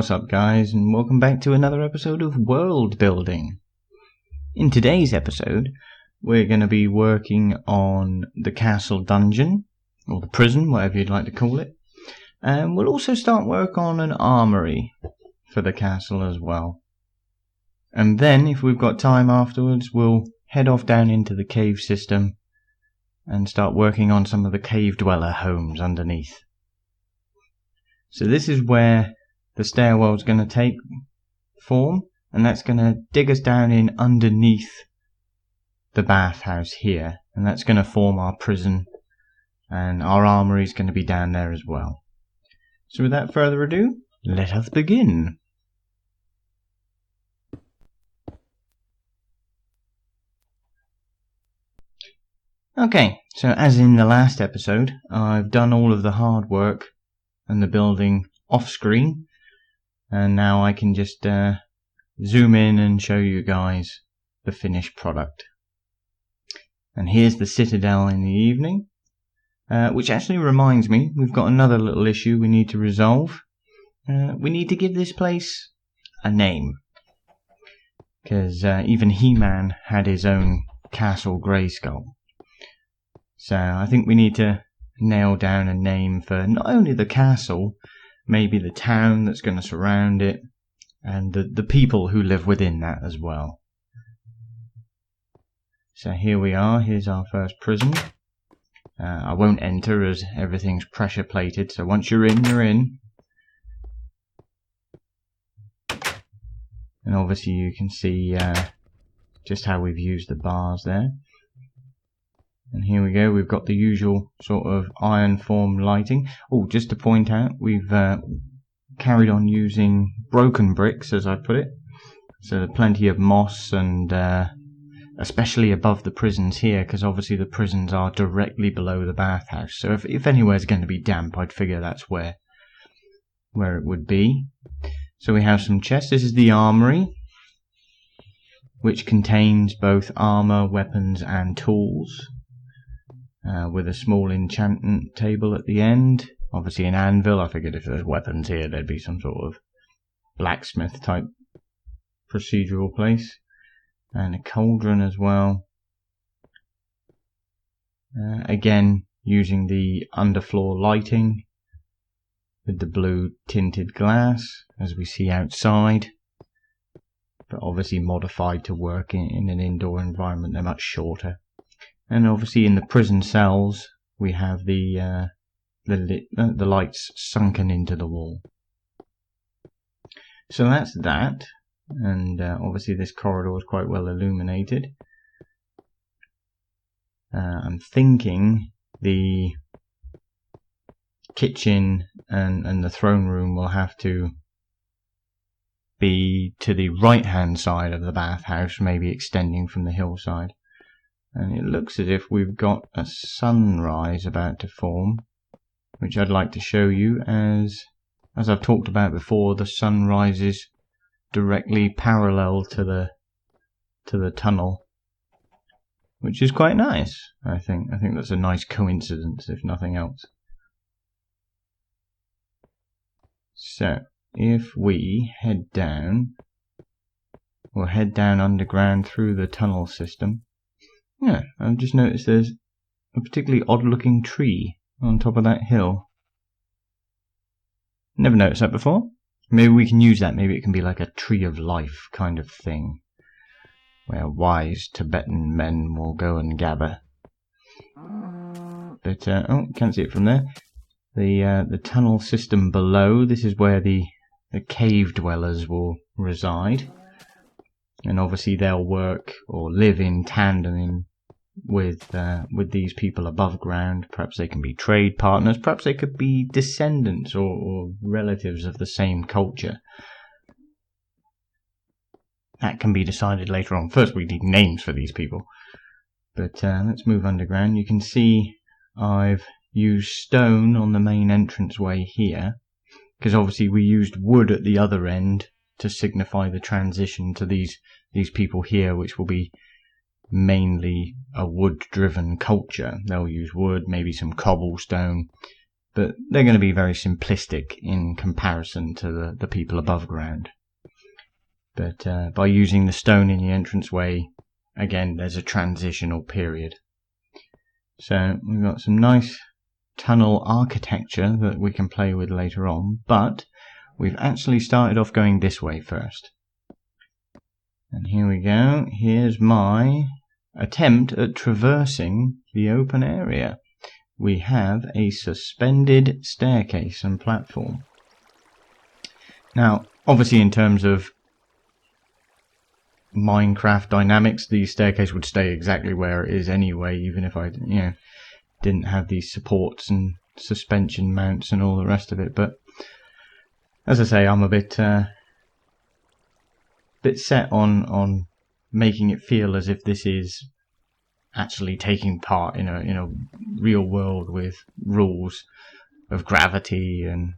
What's up guys, and welcome back to another episode of World Building. In today's episode, we're going to be working on the castle dungeon, or the prison, whatever you'd like to call it. And we'll also start work on an armory for the castle as well. And then, if we've got time afterwards, we'll head off down into the cave system and start working on some of the cave dweller homes underneath. So this is where the stairwell is going to take form, and that's going to dig us down in underneath the bathhouse here, and that's going to form our prison, and our armory is going to be down there as well. So without further ado, let us begin. Okay, so as in the last episode, I've done all of the hard work and the building off screen. And now I can just zoom in and show you guys the finished product. And here's the citadel in the evening. Which actually reminds me, we've got another little issue we need to resolve. We need to give this place a name. Because even He-Man had his own Castle Grayskull. So I think we need to nail down a name for not only the castle, maybe the town that's going to surround it, and the people who live within that as well. So here we are, here's our first prison. I won't enter as everything's pressure plated, so once you're in, you're in. And obviously you can see just how we've used the bars there. And here we go, we've got the usual sort of iron form lighting. Oh, just to point out, we've carried on using broken bricks, as I put it. So plenty of moss, and especially above the prisons here, because obviously the prisons are directly below the bathhouse. So if anywhere's going to be damp, I'd figure that's where it would be. So we have some chests. This is the armory, which contains both armor, weapons, and tools. With a small enchantment table at the end. Obviously an anvil. I figured if there's weapons here, there'd be some sort of blacksmith type procedural place. And a cauldron as well. Again, using the underfloor lighting with the blue tinted glass, as we see outside. But obviously modified to work in an indoor environment. They're much shorter. And obviously in the prison cells, we have the lights sunken into the wall. So that's that. And obviously this corridor is quite well illuminated. I'm thinking the kitchen and the throne room will have to be to the right hand side of the bathhouse, maybe extending from the hillside. And it looks as if we've got a sunrise about to form, which I'd like to show you. As I've talked about before, the sun rises directly parallel to the tunnel, which is quite nice. I think that's a nice coincidence, if nothing else. So if we head down, we'll head down underground through the tunnel system. Yeah, I've just noticed there's a particularly odd looking tree on top of that hill. Never noticed that before. Maybe we can use that. Maybe it can be like a tree of life kind of thing, where wise Tibetan men will go and gather. But, oh, can't see it from there. The tunnel system below, this is where the cave dwellers will reside. And obviously they'll work or live in tandem with these people above ground. Perhaps they can be trade partners, perhaps they could be descendants or relatives of the same culture. That can be decided later on. First we need names for these people. But let's move underground. You can see I've used stone on the main entranceway here, because obviously we used wood at the other end to signify the transition to these people here, which will be mainly a wood-driven culture. They'll use wood, maybe some cobblestone, but they're going to be very simplistic in comparison to the people above ground. But by using the stone in the entranceway, again, there's a transitional period. So we've got some nice tunnel architecture that we can play with later on, but we've actually started off going this way first. And here we go. Here's my attempt at traversing the open area. We have a suspended staircase and platform. Now, obviously in terms of Minecraft dynamics, the staircase would stay exactly where it is anyway, even if I didn't have these supports and suspension mounts and all the rest of it. But as I say, I'm a bit set on making it feel as if this is actually taking part in a real world with rules of gravity and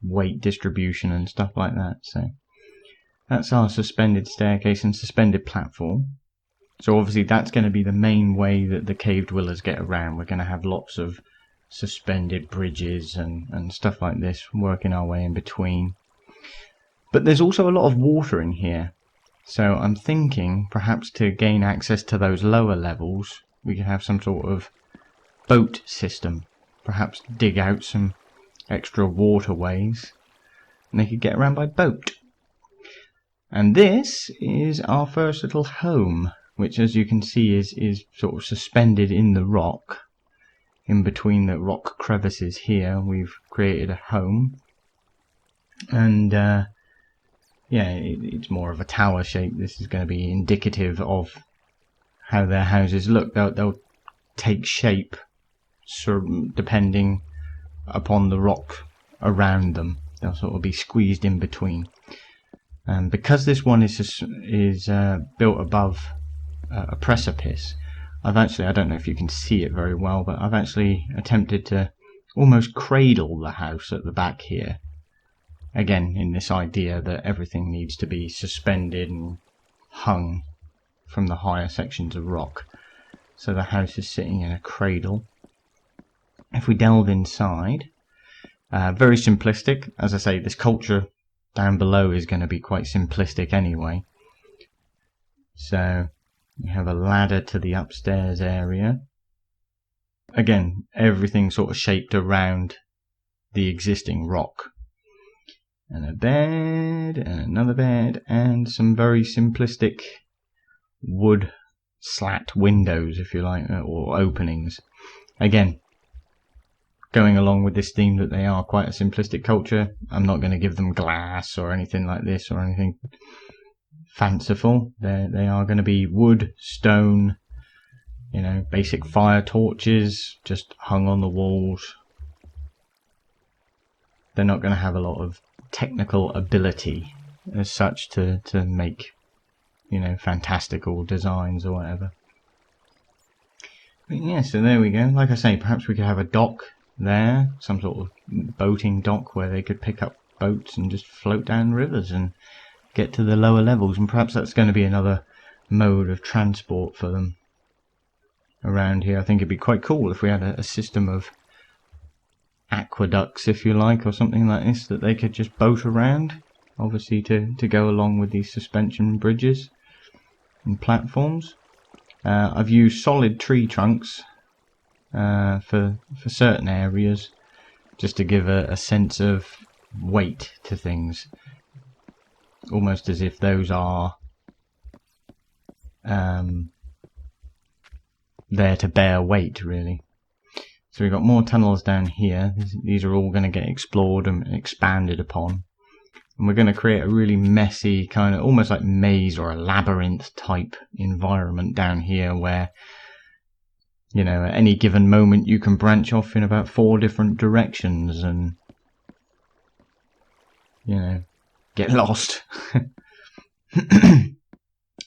weight distribution and stuff like that. So that's our suspended staircase and suspended platform. So obviously that's going to be the main way that the cave dwellers get around. We're going to have lots of suspended bridges and stuff like this, working our way in between. But there's also a lot of water in here. So I'm thinking perhaps to gain access to those lower levels, we could have some sort of boat system. Perhaps dig out some extra waterways and they could get around by boat. And this is our first little home, which as you can see is sort of suspended in the rock. In between the rock crevices here, we've created a home. And yeah, it's more of a tower shape. This is going to be indicative of how their houses look. They'll take shape depending upon the rock around them. They'll sort of be squeezed in between. And because this one is built above a precipice, I don't know if you can see it very well, but I've actually attempted to almost cradle the house at the back here. Again, in this idea that everything needs to be suspended and hung from the higher sections of rock. So the house is sitting in a cradle. If we delve inside, very simplistic. As I say, this culture down below is going to be quite simplistic anyway. So we have a ladder to the upstairs area. Again, everything sort of shaped around the existing rock. And a bed, and another bed, and some very simplistic wood slat windows, if you like, or openings. Again, going along with this theme that they are quite a simplistic culture, I'm not going to give them glass or anything like this, or anything fanciful. They are going to be wood, stone, basic fire torches, just hung on the walls. They're not going to have a lot of technical ability as such to make fantastical designs or whatever. But yeah, so there we go. Like I say, perhaps we could have a dock there, some sort of boating dock where they could pick up boats and just float down rivers and get to the lower levels, and perhaps that's going to be another mode of transport for them around here. I think it'd be quite cool if we had a system of aqueducts, if you like, or something like this, that they could just boat around, obviously to go along with these suspension bridges and platforms. I've used solid tree trunks for certain areas, just to give a sense of weight to things, almost as if those are there to bear weight, really. So we've got more tunnels down here. These are all going to get explored and expanded upon. And we're going to create a really messy, kind of almost like maze or a labyrinth type environment down here where, at any given moment you can branch off in about 4 different directions and, get lost.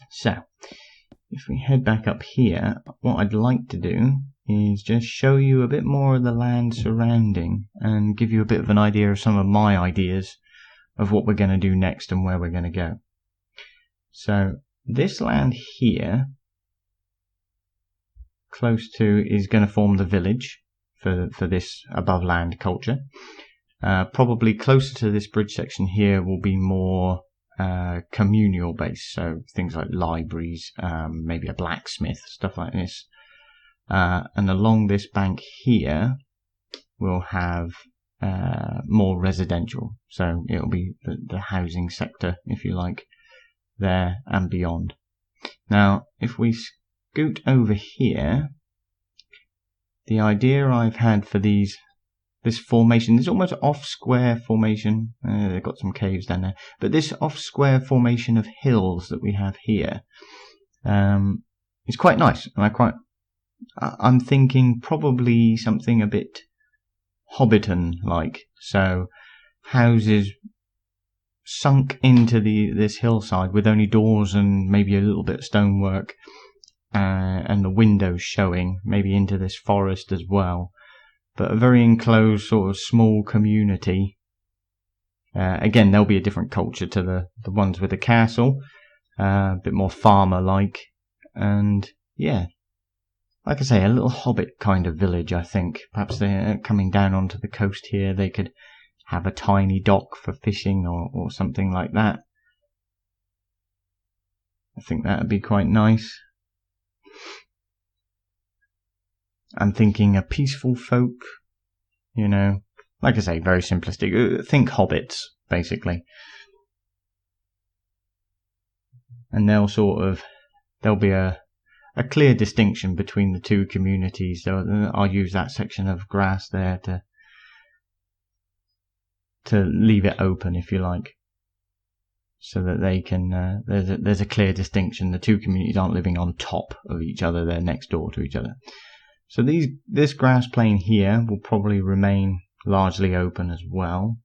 So, if we head back up here, what I'd like to do is just show you a bit more of the land surrounding and give you a bit of an idea of some of my ideas of what we're going to do next and where we're going to go. So this land here, close to, is going to form the village for this above land culture. Probably closer to this bridge section here will be more communal based, so things like libraries, maybe a blacksmith, stuff like this. And along this bank here we'll have more residential, so it'll be the housing sector, if you like, there and beyond. Now if we scoot over here, the idea I've had for this formation, this almost off-square formation, they've got some caves down there, but this off-square formation of hills that we have here is quite nice, and I'm thinking probably something a bit Hobbiton-like, so houses sunk into this hillside with only doors and maybe a little bit of stonework, and the windows showing maybe into this forest as well. But a very enclosed sort of small community. Again, there'll be a different culture to the ones with the castle, a bit more farmer-like, and yeah, like I say, a little hobbit kind of village. I think perhaps they're coming down onto the coast here. They could have a tiny dock for fishing or something like that. I think that would be quite nice. I'm thinking a peaceful folk, you know, like I say, very simplistic. Think hobbits, basically. And there'll be a clear distinction between the two communities. So I'll use that section of grass there to leave it open, if you like, so that they can. There's a clear distinction. The two communities aren't living on top of each other; they're next door to each other. So this grass plain here will probably remain largely open as well.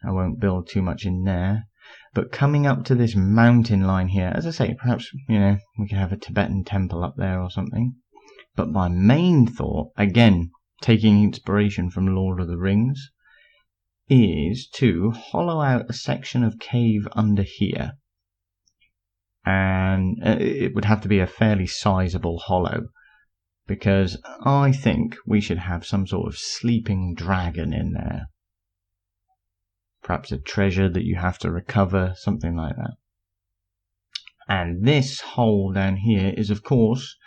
I won't build too much in there. But coming up to this mountain line here, as I say, perhaps, you know, we could have a Tibetan temple up there or something. But my main thought, again, taking inspiration from Lord of the Rings, is to hollow out a section of cave under here. And it would have to be a fairly sizable hollow, because I think we should have some sort of sleeping dragon in there. Perhaps a treasure that you have to recover, something like that. And this hole down here is, of course,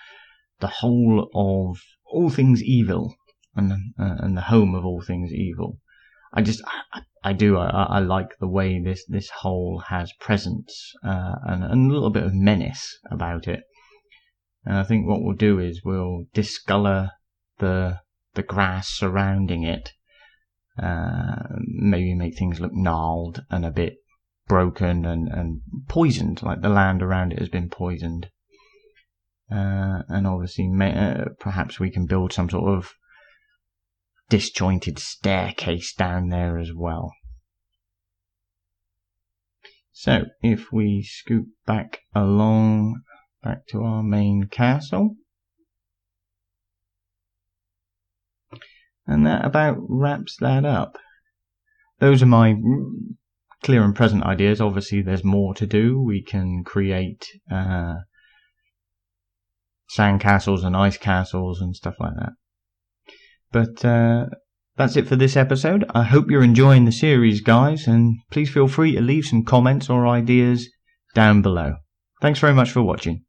the hole of all things evil, and the home of all things evil. I like the way this hole has presence and a little bit of menace about it. And I think what we'll do is we'll discolor the grass surrounding it. Maybe make things look gnarled and a bit broken and poisoned, like the land around it has been poisoned. And obviously, perhaps we can build some sort of disjointed staircase down there as well. So, if we scoot back to our main castle. And that about wraps that up. Those are my clear and present ideas. Obviously, there's more to do. We can create sand castles and ice castles and stuff like that. But that's it for this episode. I hope you're enjoying the series, guys, and please feel free to leave some comments or ideas down below. Thanks very much for watching.